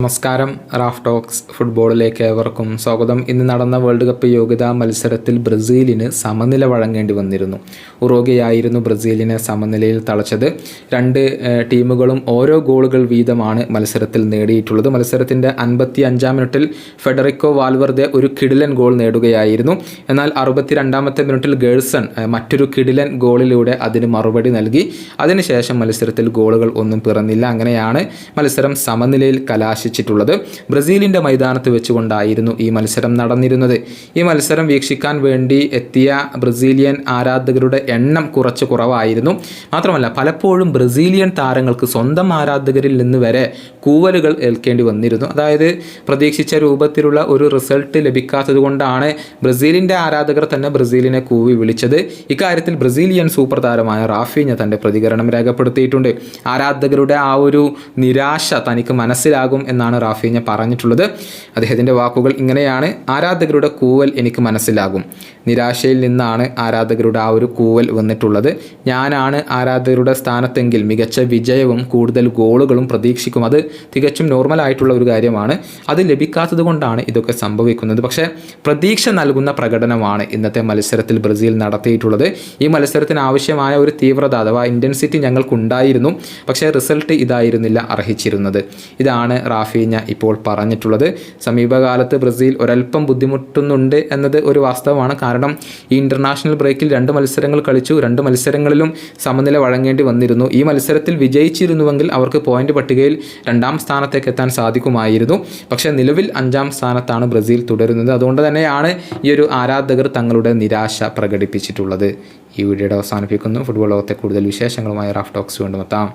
നമസ്കാരം. Raf talks ഫുട്ബോളിലേക്ക് ഏവർക്കും സ്വാഗതം. ഇന്ന് നടന്ന വേൾഡ് കപ്പ് യോഗ്യതാ മത്സരത്തിൽ ബ്രസീലിന് സമനില വഴങ്ങേണ്ടി വന്നിരുന്നു. ഉറുഗ്വേയായിരുന്നു ബ്രസീലിനെ സമനിലയിൽ തളച്ചത്. രണ്ട് ടീമുകളും ഓരോ ഗോളുകൾ വീതമാണ് മത്സരത്തിൽ നേടിയിട്ടുള്ളത്. മത്സരത്തിൻ്റെ 55-ാം മിനിറ്റിൽ ഫെഡറിക്കോ വാൽവർദെ ഒരു കിടിലൻ ഗോൾ നേടുകയായിരുന്നു. എന്നാൽ 62-ാമത്തെ മിനിറ്റിൽ ഗേഴ്സൺ മറ്റൊരു കിടിലൻ ഗോളിലൂടെ അതിന് മറുപടി നൽകി. അതിനുശേഷം മത്സരത്തിൽ ഗോളുകൾ ഒന്നും പിറന്നില്ല. അങ്ങനെയാണ് മത്സരം സമനിലയിൽ കലാശിച്ചത്. ബ്രസീലിൻ്റെ മൈതാനത്ത് വെച്ചുകൊണ്ടായിരുന്നു ഈ മത്സരം നടന്നിരുന്നത്. ഈ മത്സരം വീക്ഷിക്കാൻ വേണ്ടി എത്തിയ ബ്രസീലിയൻ ആരാധകരുടെ എണ്ണം കുറച്ച് കുറവായിരുന്നു. മാത്രമല്ല, പലപ്പോഴും ബ്രസീലിയൻ താരങ്ങൾക്ക് സ്വന്തം ആരാധകരിൽ നിന്ന് വരെ കൂവലുകൾ ഏൽക്കേണ്ടി വന്നിരുന്നു. അതായത് പ്രതീക്ഷിച്ച രൂപത്തിലുള്ള ഒരു റിസൾട്ട് ലഭിക്കാത്തത് കൊണ്ടാണ് ബ്രസീലിൻ്റെ ആരാധകർ തന്നെ ബ്രസീലിനെ കൂവി വിളിച്ചത്. ഇക്കാര്യത്തിൽ ബ്രസീലിയൻ സൂപ്പർ താരമായ റാഫീഞ്ഞ തൻ്റെ പ്രതികരണം രേഖപ്പെടുത്തിയിട്ടുണ്ട്. ആരാധകരുടെ ആ ഒരു നിരാശ തനിക്ക് മനസ്സിലാകും എന്നാണ് റാഫീഞ്ഞ പറഞ്ഞിട്ടുള്ളത്. അദ്ദേഹത്തിൻ്റെ വാക്കുകൾ ഇങ്ങനെയാണ്: ആരാധകരുടെ കൂവൽ എനിക്ക് മനസ്സിലാകും. നിരാശയിൽ നിന്നാണ് ആരാധകരുടെ ആ ഒരു കൂവൽ വന്നിട്ടുള്ളത്. ഞാനാണ് ആരാധകരുടെ സ്ഥാനത്തെങ്കിൽ മികച്ച വിജയവും കൂടുതൽ ഗോളുകളും പ്രതീക്ഷിക്കും. അത് തികച്ചും നോർമലായിട്ടുള്ള ഒരു കാര്യമാണ്. അത് ലഭിക്കാത്തത് കൊണ്ടാണ് ഇതൊക്കെ സംഭവിക്കുന്നത്. പക്ഷേ പ്രതീക്ഷ നൽകുന്ന പ്രകടനമാണ് ഇന്നത്തെ മത്സരത്തിൽ ബ്രസീൽ നടത്തിയിട്ടുള്ളത്. ഈ മത്സരത്തിന് ആവശ്യമായ ഒരു തീവ്രത അഥവാ ഇൻറ്റൻസിറ്റി ഞങ്ങൾക്കുണ്ടായിരുന്നു. പക്ഷേ റിസൾട്ട് ഇതായിരുന്നില്ല അർഹിച്ചിരുന്നത്. ഇതാണ് റാഫീഞ്ഞ ഇപ്പോൾ പറഞ്ഞിട്ടുള്ളത്. സമീപകാലത്ത് ബ്രസീൽ ഒരൽപ്പം ബുദ്ധിമുട്ടുന്നുണ്ട് എന്നത് ഒരു വാസ്തവമാണ്. കാരണം ഈ ഇൻ്റർനാഷണൽ ബ്രേക്കിൽ 2 മത്സരങ്ങൾ കളിച്ചു. 2 മത്സരങ്ങളിലും സമനില വഴങ്ങേണ്ടി വന്നിരുന്നു. ഈ മത്സരത്തിൽ വിജയിച്ചിരുന്നുവെങ്കിൽ അവർക്ക് പോയിന്റ് പട്ടികയിൽ 2-ാം സ്ഥാനത്തേക്ക് എത്താൻ സാധിക്കുമായിരുന്നു. പക്ഷേ നിലവിൽ 5-ാം സ്ഥാനത്താണ് ബ്രസീൽ തുടരുന്നത്. അതുകൊണ്ട് തന്നെയാണ് ഈ ഒരു ആരാധകർ തങ്ങളുടെ നിരാശ പ്രകടിപ്പിച്ചിട്ടുള്ളത്. ഈ വീഡിയോയുടെ അവസാനിപ്പിക്കുന്നു. ഫുട്ബോൾ ലോകത്തെ കൂടുതൽ വിശേഷങ്ങളുമായി റാഫ് ടോക്സ് വീണ്ടും എത്താം.